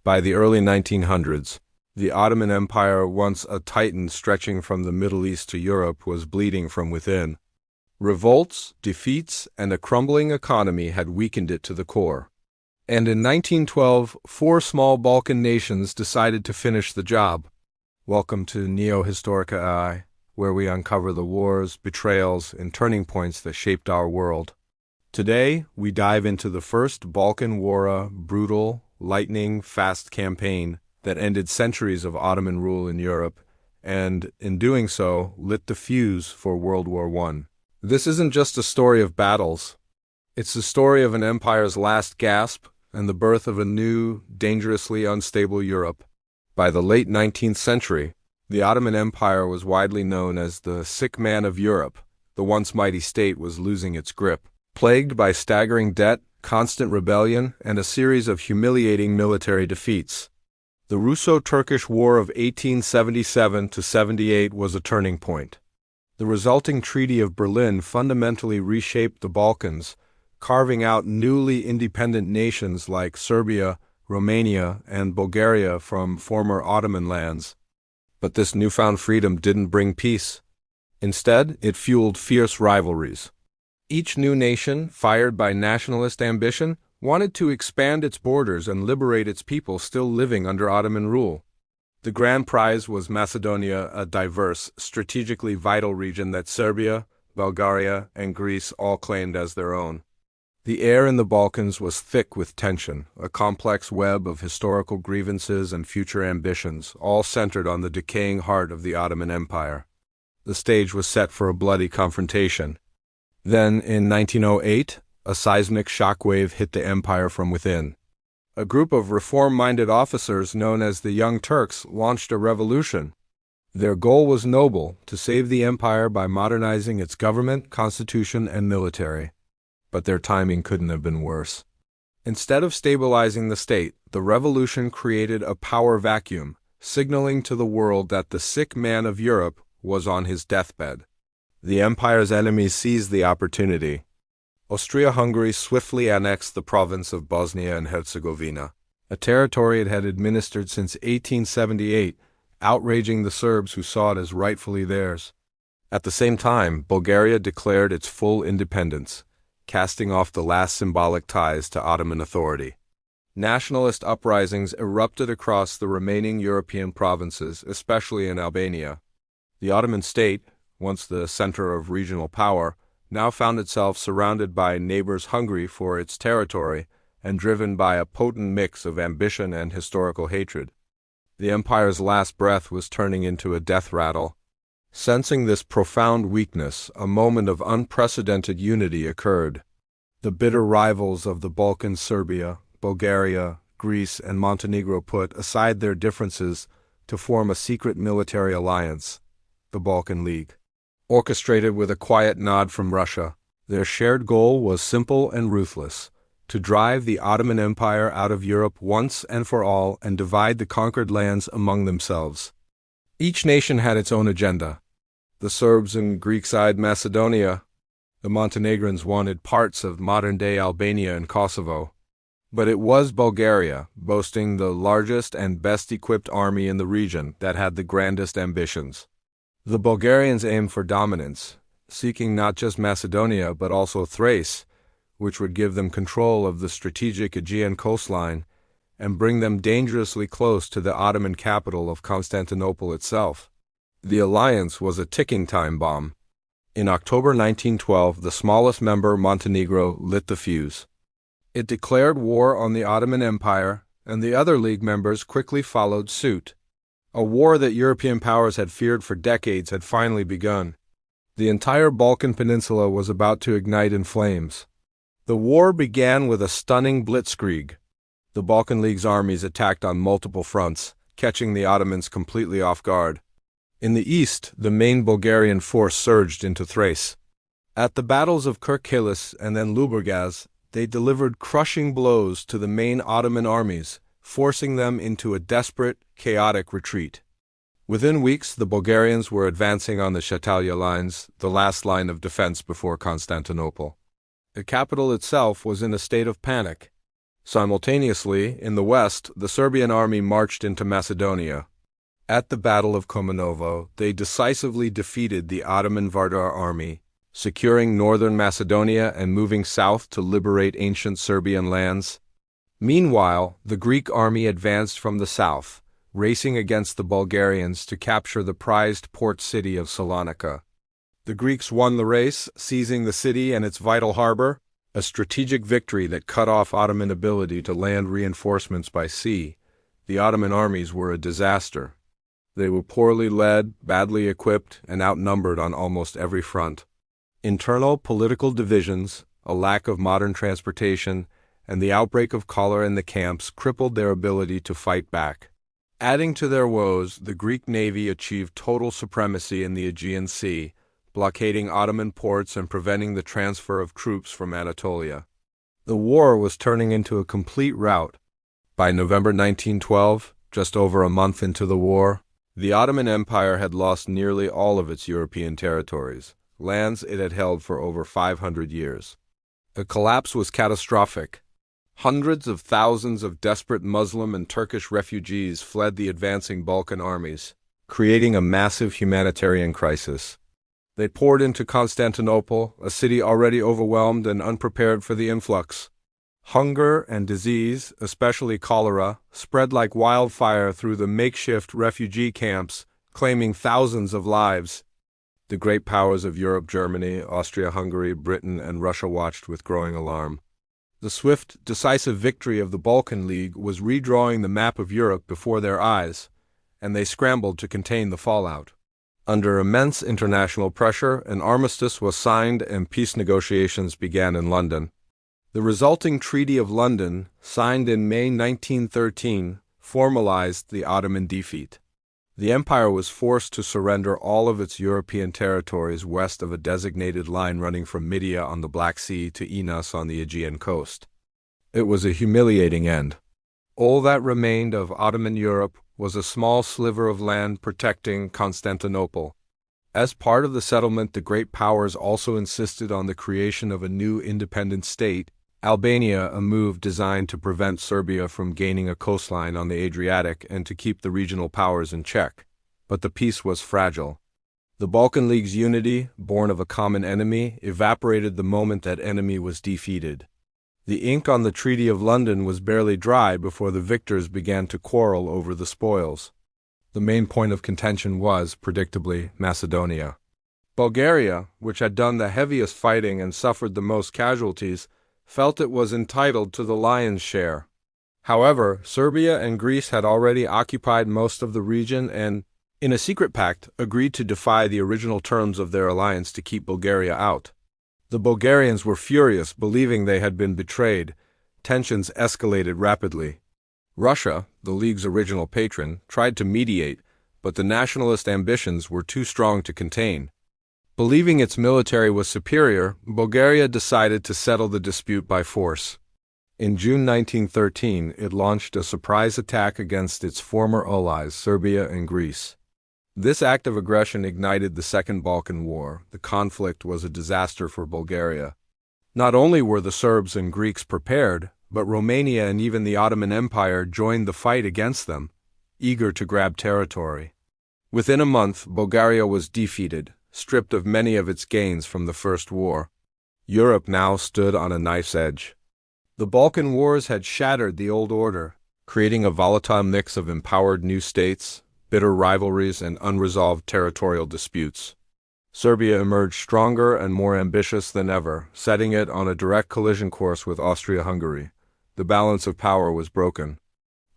By the early 1900s, the Ottoman Empire, once a titan stretching from the Middle East to Europe, was bleeding from within. Revolts, defeats, and a crumbling economy had weakened it to the core. And in 1912, 4 small Balkan nations decided to finish the job. Welcome to Neo Historica A.I, where we uncover the wars, betrayals, and turning points that shaped our world. Today, we dive into the First Balkan War, a brutal, lightning-fast campaign that ended centuries of Ottoman rule in Europe, and, in doing so, lit the fuse for World War I. This isn't just a story of battles. It's the story of an empire's last gasp and the birth of a new, dangerously unstable Europe. By the late 19th century, the Ottoman Empire was widely known as the sick man of Europe. The once mighty state was losing its grip. Plagued by staggering debt, constant rebellion, and a series of humiliating military defeats. The Russo-Turkish War of 1877–78 was a turning point. The resulting Treaty of Berlin fundamentally reshaped the Balkans, carving out newly independent nations like Serbia, Romania, and Bulgaria from former Ottoman lands. But this newfound freedom didn't bring peace. Instead, it fueled fierce rivalries. Each new nation, fired by nationalist ambition, wanted to expand its borders and liberate its people still living under Ottoman rule. The grand prize was Macedonia, a diverse, strategically vital region that Serbia, Bulgaria, and Greece all claimed as their own. The air in the Balkans was thick with tension, a complex web of historical grievances and future ambitions, all centered on the decaying heart of the Ottoman Empire. The stage was set for a bloody confrontation. Then, in 1908, a seismic shockwave hit the empire from within. A group of reform-minded officers known as the Young Turks launched a revolution. Their goal was noble, to save the empire by modernizing its government, constitution, and military. But their timing couldn't have been worse. Instead of stabilizing the state, the revolution created a power vacuum, signaling to the world that the sick man of Europe was on his deathbed. The empire's enemies seized the opportunity. Austria-Hungary swiftly annexed the province of Bosnia and Herzegovina, a territory it had administered since 1878, outraging the Serbs who saw it as rightfully theirs. At the same time, Bulgaria declared its full independence, casting off the last symbolic ties to Ottoman authority. Nationalist uprisings erupted across the remaining European provinces, especially in Albania. The Ottoman state, once the center of regional power, now found itself surrounded by neighbors hungry for its territory and driven by a potent mix of ambition and historical hatred. The empire's last breath was turning into a death rattle. Sensing this profound weakness, a moment of unprecedented unity occurred. The bitter rivals of the Balkans, Serbia, Bulgaria, Greece, and Montenegro put aside their differences to form a secret military alliance, the Balkan League. Orchestrated with a quiet nod from Russia, their shared goal was simple and ruthless: to drive the Ottoman Empire out of Europe once and for all and divide the conquered lands among themselves. Each nation had its own agenda. The Serbs and Greek-eyed Macedonia. The Montenegrins wanted parts of modern-day Albania and Kosovo. But it was Bulgaria, boasting the largest and best-equipped army in the region, that had the grandest ambitions. The Bulgarians aimed for dominance, seeking not just Macedonia but also Thrace, which would give them control of the strategic Aegean coastline and bring them dangerously close to the Ottoman capital of Constantinople itself. The alliance was a ticking time bomb. In October 1912, the smallest member, Montenegro, lit the fuse. It declared war on the Ottoman Empire, and the other League members quickly followed suit. A war that European powers had feared for decades had finally begun. The entire Balkan Peninsula was about to ignite in flames. The war began with a stunning blitzkrieg. The Balkan League's armies attacked on multiple fronts, catching the Ottomans completely off guard. In the east, the main Bulgarian force surged into Thrace. At the battles of Kirkhilis and then Lubergaz, they delivered crushing blows to the main Ottoman armies, forcing them into a desperate, chaotic retreat. Within weeks, the Bulgarians were advancing on the Şatalya lines, the last line of defense before Constantinople. The capital itself was in a state of panic. Simultaneously, in the west, the Serbian army marched into Macedonia. At the Battle of Komanovo, they decisively defeated the Ottoman Vardar army, securing northern Macedonia and moving south to liberate ancient Serbian lands. Meanwhile, the Greek army advanced from the south, racing against the Bulgarians to capture the prized port city of Salonika. The Greeks won the race, seizing the city and its vital harbor, a strategic victory that cut off Ottoman ability to land reinforcements by sea. The Ottoman armies were a disaster. They were poorly led, badly equipped, and outnumbered on almost every front. Internal political divisions, a lack of modern transportation, and the outbreak of cholera in the camps crippled their ability to fight back. Adding to their woes, the Greek navy achieved total supremacy in the Aegean Sea, blockading Ottoman ports and preventing the transfer of troops from Anatolia. The war was turning into a complete rout. By November 1912, just over a month into the war, the Ottoman Empire had lost nearly all of its European territories, lands it had held for over 500 years. The collapse was catastrophic. Hundreds of thousands of desperate Muslim and Turkish refugees fled the advancing Balkan armies, creating a massive humanitarian crisis. They poured into Constantinople, a city already overwhelmed and unprepared for the influx. Hunger and disease, especially cholera, spread like wildfire through the makeshift refugee camps, claiming thousands of lives. The great powers of Europe, Germany, Austria-Hungary, Britain, and Russia watched with growing alarm. The swift, decisive victory of the Balkan League was redrawing the map of Europe before their eyes, and they scrambled to contain the fallout. Under immense international pressure, an armistice was signed and peace negotiations began in London. The resulting Treaty of London, signed in May 1913, formalized the Ottoman defeat. The empire was forced to surrender all of its European territories west of a designated line running from Mydia on the Black Sea to Enos on the Aegean coast. It was a humiliating end. All that remained of Ottoman Europe was a small sliver of land protecting Constantinople. As part of the settlement, the great powers also insisted on the creation of a new independent state, Albania, a move designed to prevent Serbia from gaining a coastline on the Adriatic and to keep the regional powers in check. But the peace was fragile. The Balkan League's unity, born of a common enemy, evaporated the moment that enemy was defeated. The ink on the Treaty of London was barely dry before the victors began to quarrel over the spoils. The main point of contention was, predictably, Macedonia. Bulgaria, which had done the heaviest fighting and suffered the most casualties, felt it was entitled to the lion's share. However, Serbia and Greece had already occupied most of the region and, in a secret pact, agreed to defy the original terms of their alliance to keep Bulgaria out. The Bulgarians were furious, believing they had been betrayed. Tensions escalated rapidly. Russia, the League's original patron, tried to mediate, but the nationalist ambitions were too strong to contain. Believing its military was superior, Bulgaria decided to settle the dispute by force. In June 1913, it launched a surprise attack against its former allies, Serbia and Greece. This act of aggression ignited the Second Balkan War. The conflict was a disaster for Bulgaria. Not only were the Serbs and Greeks prepared, but Romania and even the Ottoman Empire joined the fight against them, eager to grab territory. Within a month, Bulgaria was defeated, stripped of many of its gains from the First War. Europe now stood on a knife's edge. The Balkan Wars had shattered the old order, creating a volatile mix of empowered new states, bitter rivalries, and unresolved territorial disputes. Serbia emerged stronger and more ambitious than ever, setting it on a direct collision course with Austria-Hungary. The balance of power was broken.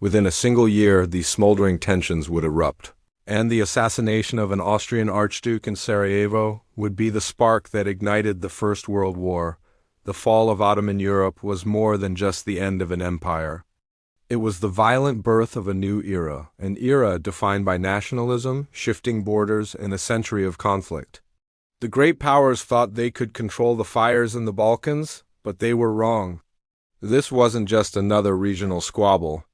Within a single year, these smoldering tensions would erupt, and the assassination of an Austrian archduke in Sarajevo would be the spark that ignited the First World War. The fall of Ottoman Europe was more than just the end of an empire. It was the violent birth of a new era, an era defined by nationalism, shifting borders, and a century of conflict. The great powers thought they could control the fires in the Balkans, but they were wrong. This wasn't just another regional squabble.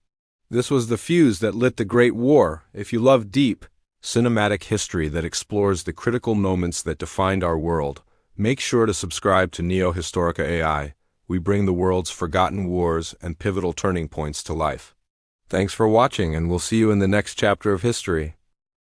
This was the fuse that lit the Great War. If you love deep, cinematic history that explores the critical moments that defined our world, make sure to subscribe to Neo Historica A.I. we bring the world's forgotten wars and pivotal turning points to life. Thanks for watching, and we'll see you in the next chapter of history.